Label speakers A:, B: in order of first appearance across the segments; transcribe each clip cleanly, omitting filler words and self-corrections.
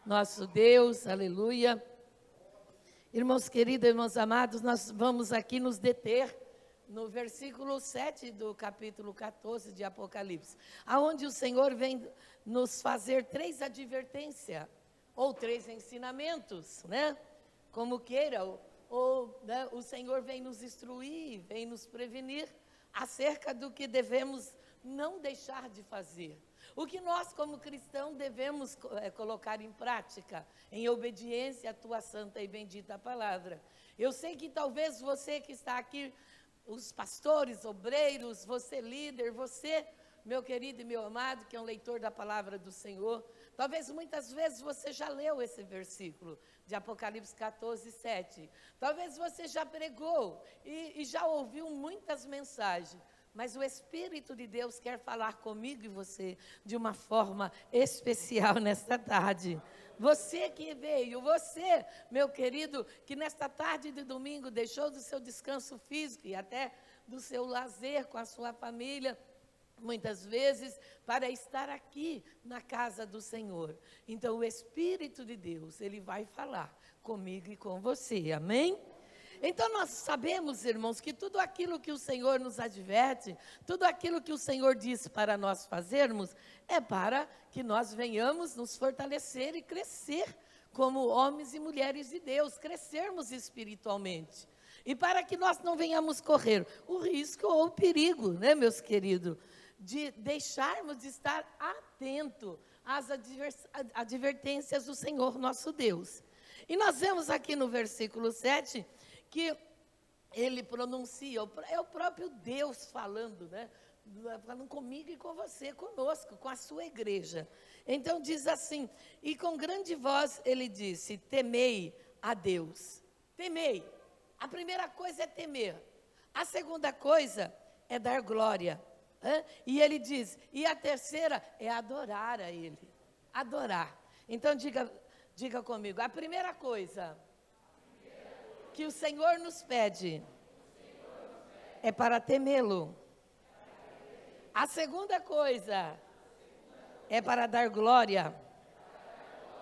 A: nosso Deus, aleluia. Irmãos queridos, irmãos amados, nós vamos aqui nos deter no versículo 7 do capítulo 14 de Apocalipse, aonde o Senhor vem nos fazer 3 advertências, ou 3 ensinamentos, né? Como queira, né, o Senhor vem nos instruir, vem nos prevenir acerca do que devemos não deixar de fazer. O que nós, como cristãos, devemos colocar em prática, em obediência à tua santa e bendita palavra. Eu sei que talvez você que está aqui, os pastores, obreiros, você líder, você, meu querido e meu amado, que é um leitor da palavra do Senhor, talvez muitas vezes você já leu esse versículo de Apocalipse 14, 7. Talvez você já pregou e já ouviu muitas mensagens. Mas o Espírito de Deus quer falar comigo e você de uma forma especial nesta tarde. Você que veio, você, meu querido, que nesta tarde de domingo deixou do seu descanso físico e até do seu lazer com a sua família, muitas vezes, para estar aqui na casa do Senhor. Então, o Espírito de Deus, Ele vai falar comigo e com você, amém? Então, nós sabemos, irmãos, que tudo aquilo que o Senhor nos adverte, tudo aquilo que o Senhor diz para nós fazermos, é para que nós venhamos nos fortalecer e crescer como homens e mulheres de Deus, crescermos espiritualmente. E para que nós não venhamos correr o risco ou o perigo, né, meus queridos, de deixarmos de estar atento às advertências do Senhor nosso Deus. E nós vemos aqui no versículo 7, que ele pronuncia, é o próprio Deus falando, né? Falando comigo e com você, conosco, com a sua igreja. Então diz assim, e com grande voz ele disse, temei a Deus. Temei. A primeira coisa é temer. A segunda coisa é dar glória. E ele diz, e a terceira é adorar a Ele. Adorar. Então diga comigo, a primeira coisa que o Senhor nos pede é para temê-lo. A segunda coisa é para dar glória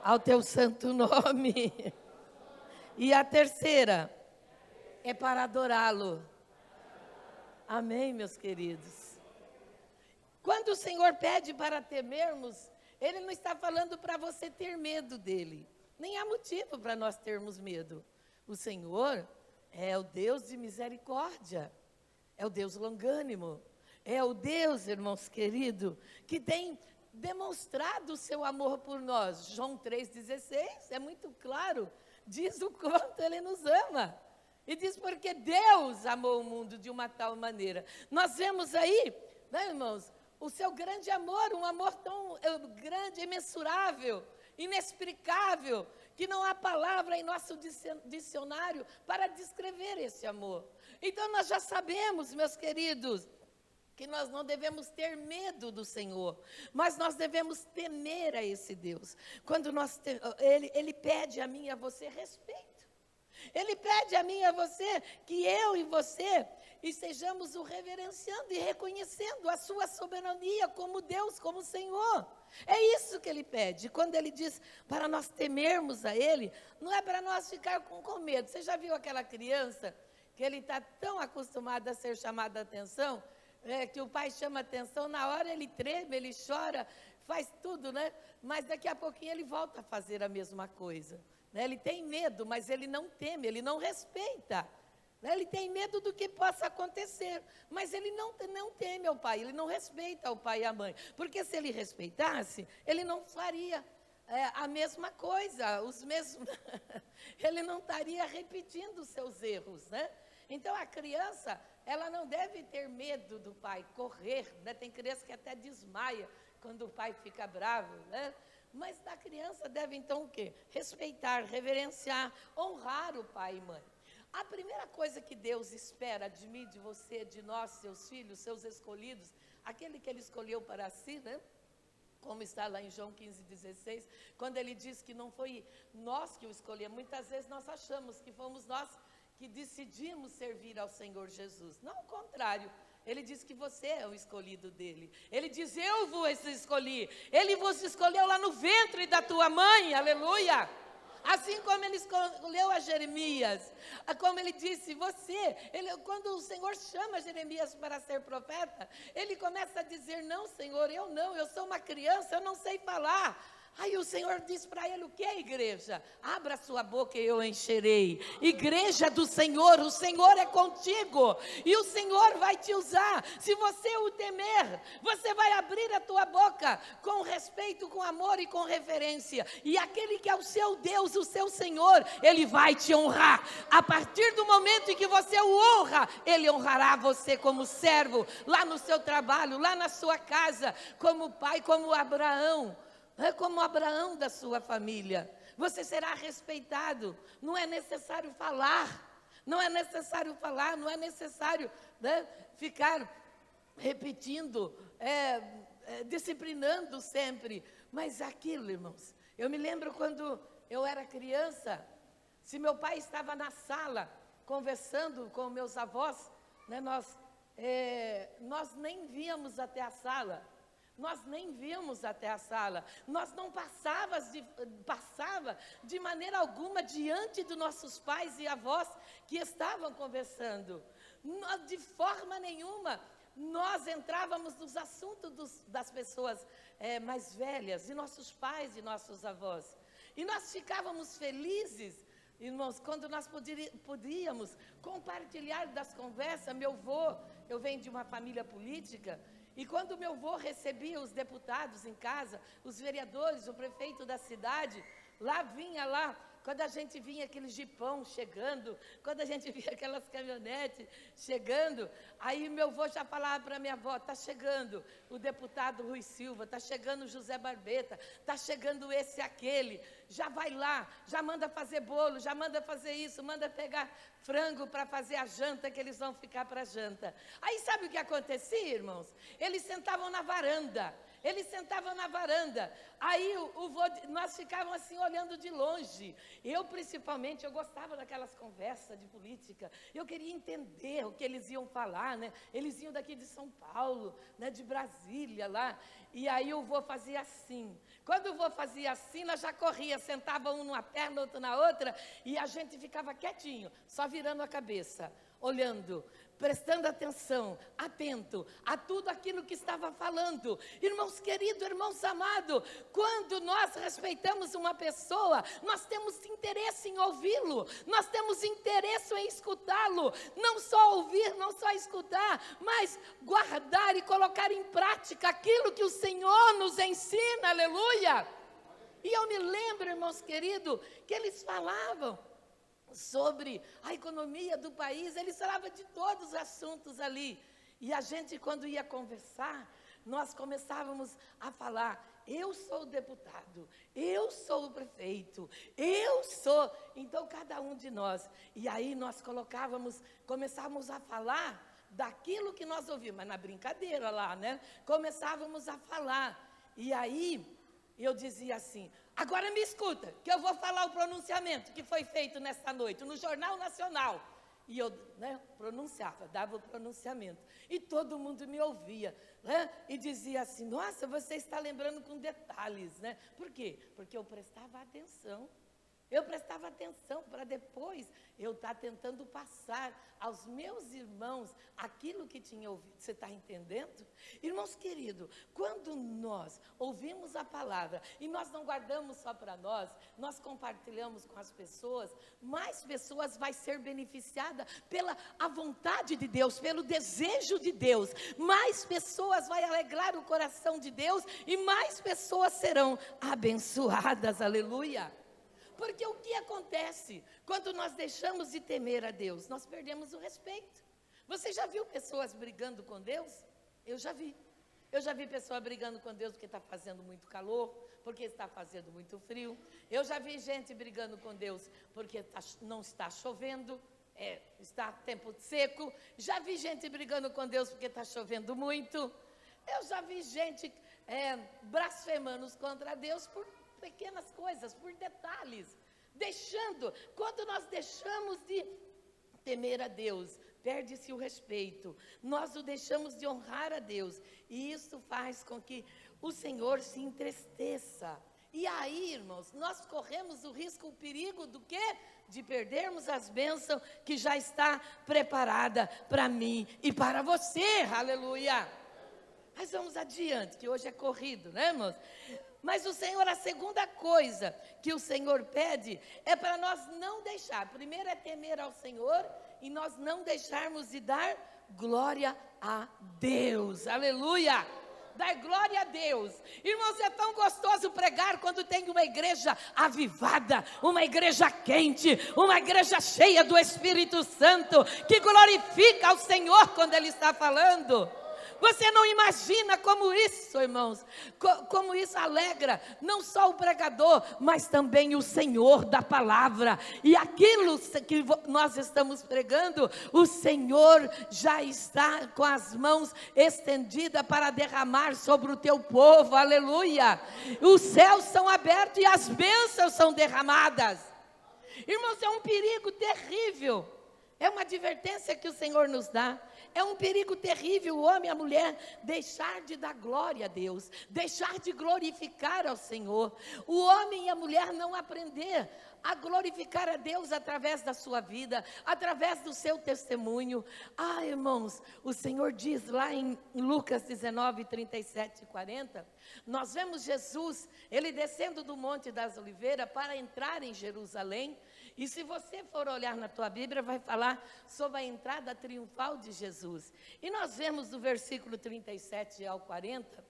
A: ao teu santo nome. E a terceira é para adorá-lo. Amém, meus queridos? Quando o Senhor pede para temermos, Ele não está falando para você ter medo dEle. Nem há motivo para nós termos medo. O Senhor é o Deus de misericórdia, é o Deus longânimo, é o Deus, irmãos queridos, que tem demonstrado o seu amor por nós. João 3,16 é muito claro, diz o quanto Ele nos ama. E diz porque Deus amou o mundo de uma tal maneira. Nós vemos aí, né, irmãos, o seu grande amor, um amor tão grande, imensurável, inexplicável, que não há palavra em nosso dicionário para descrever esse amor. Então nós já sabemos, meus queridos, que nós não devemos ter medo do Senhor, mas nós devemos temer a esse Deus. Quando Ele pede a mim e a você respeito. Ele pede a mim e a você que eu e você estejamos o reverenciando e reconhecendo a sua soberania como Deus, como Senhor. É isso que Ele pede. Quando Ele diz para nós temermos a Ele, não é para nós ficar com medo. Você já viu aquela criança que ele está tão acostumado a ser chamado a atenção, que o pai chama a atenção, na hora ele treme, ele chora, faz tudo, né? Mas daqui a pouquinho ele volta a fazer a mesma coisa. Ele tem medo, mas ele não teme, ele não respeita. Ele tem medo do que possa acontecer, mas ele não teme ao pai, ele não respeita o pai e a mãe. Porque se ele respeitasse, ele não faria a mesma coisa, ele não estaria repetindo os seus erros, né? Então a criança, ela não deve ter medo do pai, correr, né? Tem criança que até desmaia quando o pai fica bravo, né? Mas a criança deve então o quê? Respeitar, reverenciar, honrar o pai e mãe. A primeira coisa que Deus espera de mim, de você, de nós, seus filhos, seus escolhidos, aquele que Ele escolheu para si, né? Como está lá em João 15,16, quando Ele diz que não foi nós que o escolhemos. Muitas vezes nós achamos que fomos nós que decidimos servir ao Senhor Jesus. Não, ao contrário. Ele diz que você é o escolhido dele. Ele diz, eu vos escolhi. Ele vos escolheu lá no ventre da tua mãe, aleluia. Assim como ele escolheu a Jeremias, como ele disse, quando o Senhor chama Jeremias para ser profeta, ele começa a dizer, não, Senhor, eu sou uma criança, eu não sei falar. Aí o Senhor diz para ele, o que é igreja? Abra sua boca e eu encherei. Igreja do Senhor, o Senhor é contigo. E o Senhor vai te usar. Se você o temer, você vai abrir a tua boca com respeito, com amor e com reverência. E aquele que é o seu Deus, o seu Senhor, Ele vai te honrar. A partir do momento em que você o honra, Ele honrará você como servo, lá no seu trabalho, lá na sua casa, como pai, como Abraão. É como Abraão da sua família. Você será respeitado. Não é necessário falar. Não é necessário falar. Não é necessário, né, ficar repetindo, disciplinando sempre. Mas aquilo, irmãos. Eu me lembro quando eu era criança. Se meu pai estava na sala conversando com meus avós, né, nós nem víamos até a sala. Nós nem víamos até a sala, nós não passava de maneira alguma diante dos nossos pais e avós que estavam conversando. De forma nenhuma, nós entrávamos nos assuntos das pessoas mais velhas, de nossos pais e nossos avós. E nós ficávamos felizes, irmãos, quando nós podíamos compartilhar das conversas. Meu avô, eu venho de uma família política, e quando meu avô recebia os deputados em casa, os vereadores, o prefeito da cidade, quando a gente vinha aquele jipão chegando, quando a gente via aquelas caminhonetes chegando, aí meu avô já falava para minha avó, está chegando o deputado Rui Silva, está chegando o José Barbeta, está chegando esse e aquele, já vai lá, já manda fazer bolo, já manda fazer isso, manda pegar frango para fazer a janta, que eles vão ficar para a janta. Aí sabe o que acontecia, irmãos? Eles sentavam na varanda. Aí nós ficávamos assim olhando de longe. Eu principalmente, eu gostava daquelas conversas de política. Eu queria entender o que eles iam falar, né? Eles iam daqui de São Paulo, né? De Brasília lá. E aí o vô fazia assim. Quando o vô fazia assim, nós já corria, sentava um numa perna, outro na outra, e a gente ficava quietinho, só virando a cabeça, olhando, prestando atenção, atento a tudo aquilo que estava falando. Irmãos queridos, irmãos amados, quando nós respeitamos uma pessoa, nós temos interesse em ouvi-lo, nós temos interesse em escutá-lo, não só ouvir, não só escutar, mas guardar e colocar em prática aquilo que o Senhor nos ensina, aleluia. E eu me lembro, irmãos queridos, que eles falavam sobre a economia do país, eles falavam de todos os assuntos ali. E a gente, quando ia conversar, nós começávamos a falar, eu sou o deputado, eu sou o prefeito, eu sou. Então, cada um de nós. E aí nós começávamos a falar daquilo que nós ouvimos, mas na brincadeira lá, né? Começávamos a falar. E aí eu dizia assim, agora me escuta, que eu vou falar o pronunciamento que foi feito nesta noite, no Jornal Nacional. E eu, né, pronunciava, dava o pronunciamento. E todo mundo me ouvia, né? E dizia assim, nossa, você está lembrando com detalhes, né? Por quê? Porque eu prestava atenção. Eu prestava atenção para depois eu estar tentando passar aos meus irmãos aquilo que tinha ouvido. Você está entendendo? Irmãos queridos, quando nós ouvimos a palavra e nós não guardamos só para nós compartilhamos com as pessoas, mais pessoas vai ser beneficiada pela a vontade de Deus, pelo desejo de Deus. Mais pessoas vai alegrar o coração de Deus e mais pessoas serão abençoadas. Aleluia. Porque o que acontece quando nós deixamos de temer a Deus? Nós perdemos o respeito. Você já viu pessoas brigando com Deus? Eu já vi. Eu já vi pessoas brigando com Deus porque está fazendo muito calor, porque está fazendo muito frio. Eu já vi gente brigando com Deus porque não está chovendo, está tempo seco. Já vi gente brigando com Deus porque está chovendo muito. Eu já vi gente blasfemando contra Deus por pequenas coisas, por detalhes, quando nós deixamos de temer a Deus, perde-se o respeito. Nós o deixamos de honrar a Deus. E isso faz com que o Senhor se entristeça. E aí, irmãos, nós corremos o risco, o perigo do quê? De perdermos as bênçãos que já está preparada para mim e para você. Aleluia! Mas vamos adiante, que hoje é corrido, né, irmãos? Mas o Senhor, a segunda coisa que o Senhor pede é para nós não deixar. Primeiro é temer ao Senhor e nós não deixarmos de dar glória a Deus. Aleluia! Dar glória a Deus. Irmãos, é tão gostoso pregar quando tem uma igreja avivada, uma igreja quente, uma igreja cheia do Espírito Santo, que glorifica ao Senhor quando Ele está falando. Você não imagina como isso, irmãos, como isso alegra não só o pregador, mas também o Senhor da palavra. E aquilo que nós estamos pregando, o Senhor já está com as mãos estendidas para derramar sobre o teu povo, aleluia. Os céus são abertos e as bênçãos são derramadas. Irmãos, é um perigo terrível. É uma advertência que o Senhor nos dá. É um perigo terrível o homem e a mulher deixar de dar glória a Deus, deixar de glorificar ao Senhor. O homem e a mulher não aprender a glorificar a Deus através da sua vida, através do seu testemunho. Ah, irmãos, o Senhor diz lá em Lucas 19, 37 e 40, nós vemos Jesus, Ele descendo do Monte das Oliveiras para entrar em Jerusalém. E se você for olhar na tua Bíblia, vai falar sobre a entrada triunfal de Jesus. E nós vemos do versículo 37 ao 40,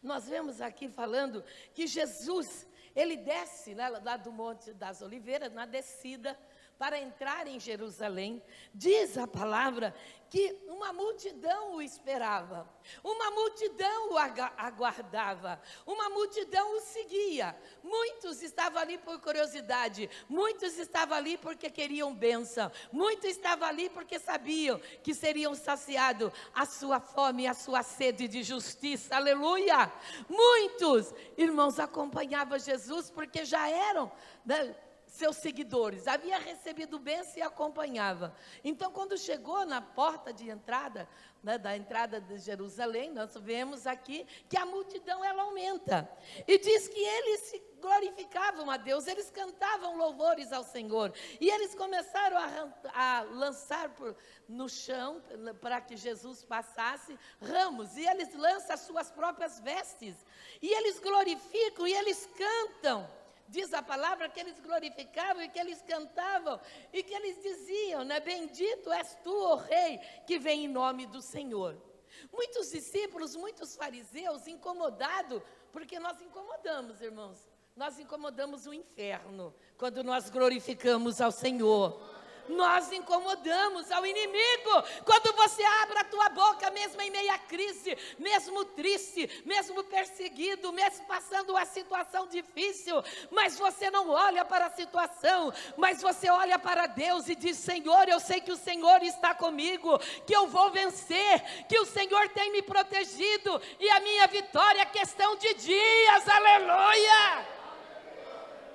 A: nós vemos aqui falando que Jesus, Ele desce lá do Monte das Oliveiras, na descida, para entrar em Jerusalém. Diz a palavra que uma multidão o esperava, uma multidão o aguardava, uma multidão o seguia. Muitos estavam ali por curiosidade, muitos estavam ali porque queriam bênção, muitos estavam ali porque sabiam que seriam saciados a sua fome e a sua sede de justiça, aleluia. Muitos, irmãos, acompanhavam Jesus porque já eram, né, seus seguidores, havia recebido bênção e acompanhava. Então, quando chegou na porta de entrada, né, da entrada de Jerusalém, nós vemos aqui que a multidão ela aumenta. E diz que eles se glorificavam a Deus, eles cantavam louvores ao Senhor. E eles começaram a lançar no chão, para que Jesus passasse, ramos. E eles lançam as suas próprias vestes. E eles glorificam e eles cantam. Diz a palavra que eles glorificavam e que eles cantavam e que eles diziam, né? Bendito és tu, ó Rei, que vem em nome do Senhor. Muitos discípulos, muitos fariseus incomodados, porque nós incomodamos, irmãos. Nós incomodamos o inferno quando nós glorificamos ao Senhor. Nós incomodamos ao inimigo quando você abre a tua boca, mesmo em meia crise, mesmo triste, mesmo perseguido, mesmo passando uma situação difícil, mas você não olha para a situação, mas você olha para Deus e diz: Senhor, eu sei que o Senhor está comigo, que eu vou vencer, que o Senhor tem me protegido e a minha vitória é questão de dias, aleluia.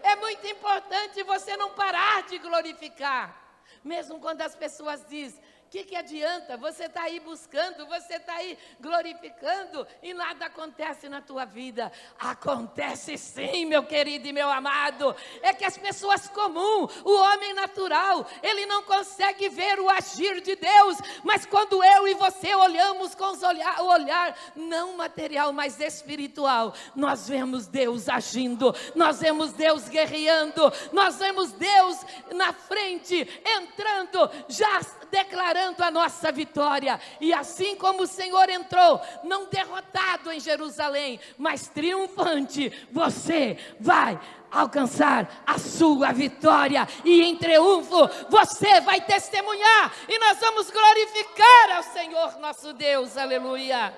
A: É muito importante você não parar de glorificar. Mesmo quando as pessoas dizem, o que adianta? Você está aí buscando, você está aí glorificando e nada acontece na tua vida. Acontece sim, meu querido e meu amado. É que as pessoas comuns, o homem natural, ele não consegue ver o agir de Deus. Mas quando eu e você olhamos com o olhar não material, mas espiritual, nós vemos Deus agindo, nós vemos Deus guerreando, nós vemos Deus na frente, entrando, já declarando a nossa vitória. E assim como o Senhor entrou, não derrotado em Jerusalém, mas triunfante, você vai alcançar a sua vitória, e em triunfo você vai testemunhar, e nós vamos glorificar ao Senhor nosso Deus, aleluia.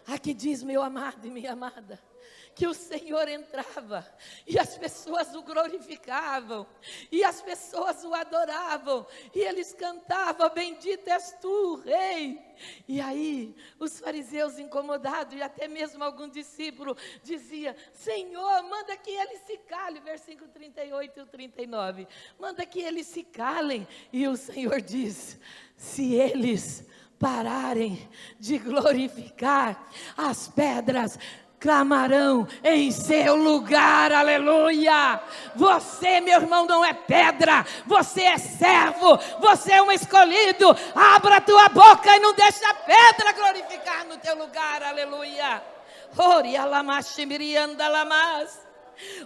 A: Aqui diz, meu amado e minha amada, que o Senhor entrava, e as pessoas o glorificavam, e as pessoas o adoravam, e eles cantavam: bendito és tu, Rei. E aí, os fariseus incomodados, e até mesmo algum discípulo, dizia: Senhor, manda que eles se calem, versículo 38 e 39, manda que eles se calem. E o Senhor diz: se eles pararem de glorificar, as pedras clamarão em seu lugar, aleluia. Você, meu irmão, não é pedra, você é servo, você é um escolhido. Abra a tua boca e não deixe a pedra glorificar no teu lugar, aleluia. Ori alamashimirianda lamas,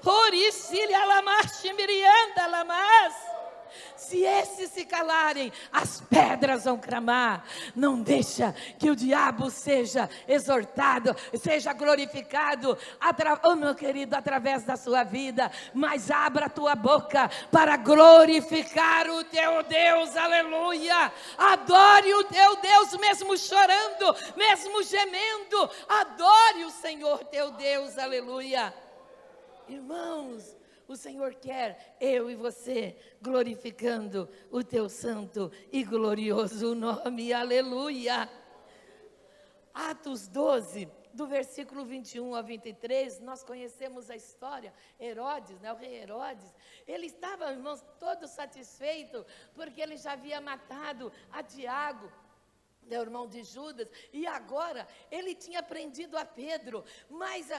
A: ori sili alamashimirianda lamas. Se esses se calarem, as pedras vão clamar. Não deixa que o diabo seja exortado, seja glorificado, meu querido, através da sua vida. Mas abra a tua boca para glorificar o teu Deus, aleluia. Adore o teu Deus, mesmo chorando, mesmo gemendo. Adore o Senhor teu Deus, aleluia. Irmãos, o Senhor quer eu e você glorificando o teu santo e glorioso nome, aleluia. Atos 12, do versículo 21 a 23, nós conhecemos a história. Herodes, o rei Herodes, ele estava, irmãos, todo satisfeito, porque ele já havia matado a Tiago, o irmão de Judas, e agora ele tinha prendido a Pedro, mas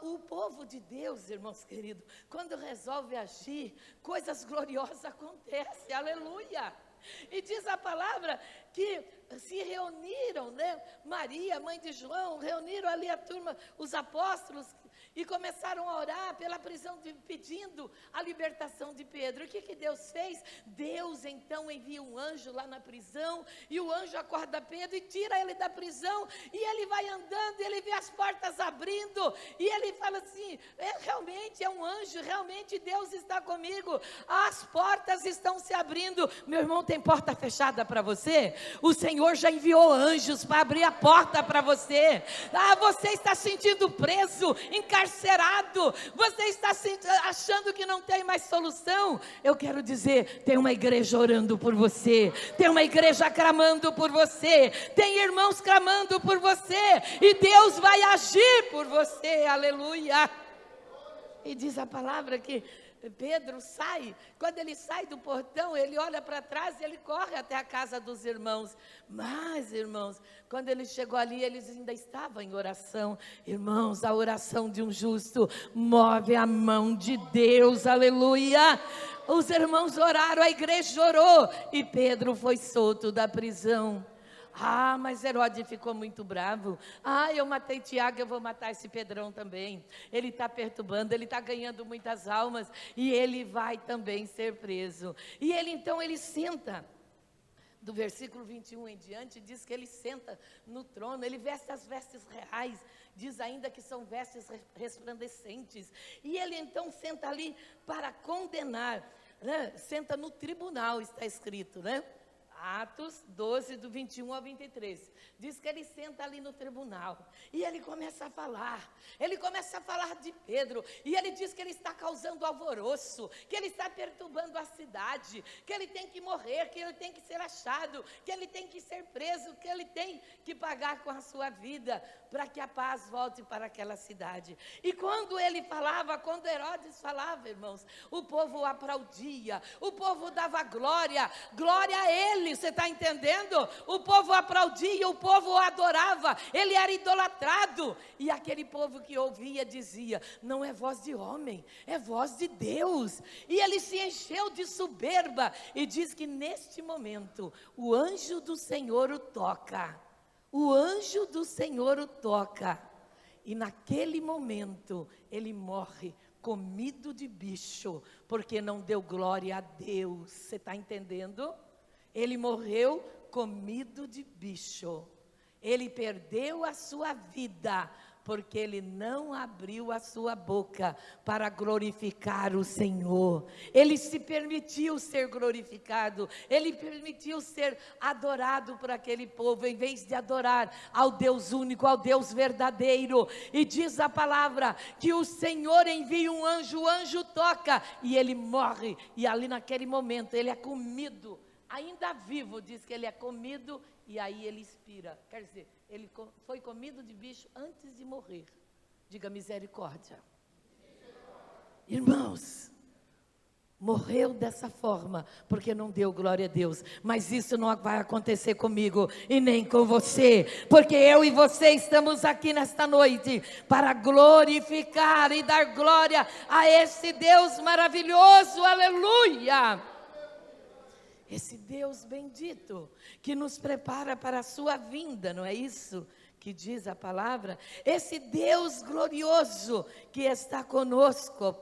A: o povo de Deus, irmãos queridos, quando resolve agir, coisas gloriosas acontecem, aleluia. E diz a palavra que se reuniram, Maria, mãe de João, reuniram ali a turma, os apóstolos, e começaram a orar pela prisão, pedindo a libertação de Pedro. O que Deus fez? Deus então envia um anjo lá na prisão, e o anjo acorda Pedro e tira ele da prisão, e ele vai andando, e ele vê as portas abrindo, e ele fala assim: realmente é um anjo, realmente Deus está comigo, as portas estão se abrindo. Meu irmão, tem porta fechada para você? O Senhor já enviou anjos para abrir a porta para você. Você está sentindo preso, encarcerado, você está achando que não tem mais solução. Eu quero dizer, tem uma igreja orando por você, tem uma igreja clamando por você, tem irmãos clamando por você, e Deus vai agir por você, aleluia. E diz a palavra que Pedro sai, quando ele sai do portão, ele olha para trás e ele corre até a casa dos irmãos. Mas, irmãos, quando ele chegou ali, eles ainda estavam em oração. Irmãos, a oração de um justo move a mão de Deus, aleluia. Os irmãos oraram, a igreja orou, e Pedro foi solto da prisão. Mas Herodes ficou muito bravo. Eu matei Tiago, eu vou matar esse Pedrão também. Ele está perturbando, ele está ganhando muitas almas, e ele vai também ser preso. E ele então, ele senta, do versículo 21 em diante, diz que ele senta no trono, ele veste as vestes reais, diz ainda que são vestes resplandecentes, e ele então senta ali para condenar, senta no tribunal, está escrito, Atos 12, do 21 ao 23, diz que ele senta ali no tribunal, e ele começa a falar de Pedro, e ele diz que ele está causando alvoroço, que ele está perturbando a cidade, que ele tem que morrer, que ele tem que ser achado, que ele tem que ser preso, que ele tem que pagar com a sua vida, para que a paz volte para aquela cidade. E quando ele falava, quando Herodes falava, irmãos, o povo aplaudia, o povo dava glória a ele. Você está entendendo? O povo aplaudia, o povo o adorava, ele era idolatrado, e aquele povo que ouvia dizia: não é voz de homem, é voz de Deus. E ele se encheu de soberba, e diz que neste momento o anjo do Senhor o toca, e naquele momento ele morre comido de bicho, porque não deu glória a Deus. Você está entendendo? Ele morreu comido de bicho. Ele perdeu a sua vida, porque ele não abriu a sua boca para glorificar o Senhor. Ele se permitiu ser glorificado, ele permitiu ser adorado por aquele povo, em vez de adorar ao Deus único, ao Deus verdadeiro. E diz a palavra que o Senhor envia um anjo, o anjo toca e ele morre. E ali naquele momento ele é comido, ainda vivo, diz que ele é comido e aí ele expira. Quer dizer, ele foi comido de bicho antes de morrer. Diga misericórdia. Irmãos, morreu dessa forma, porque não deu glória a Deus. Mas isso não vai acontecer comigo e nem com você, porque eu e você estamos aqui nesta noite para glorificar e dar glória a esse Deus maravilhoso, aleluia! Esse Deus bendito, que nos prepara para a sua vinda, não é isso que diz a palavra? Esse Deus glorioso que está conosco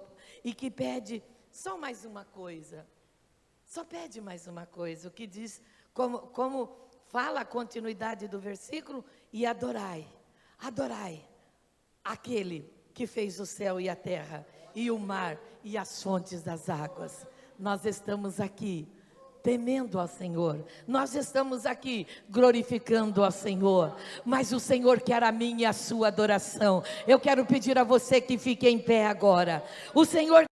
A: e que pede só mais uma coisa, só pede mais uma coisa, o que diz, como fala a continuidade do versículo, e adorai aquele que fez o céu e a terra, e o mar e as fontes das águas. Nós estamos aqui temendo ao Senhor, nós estamos aqui glorificando ao Senhor, mas o Senhor quer a minha e a sua adoração. Eu quero pedir a você que fique em pé agora. O Senhor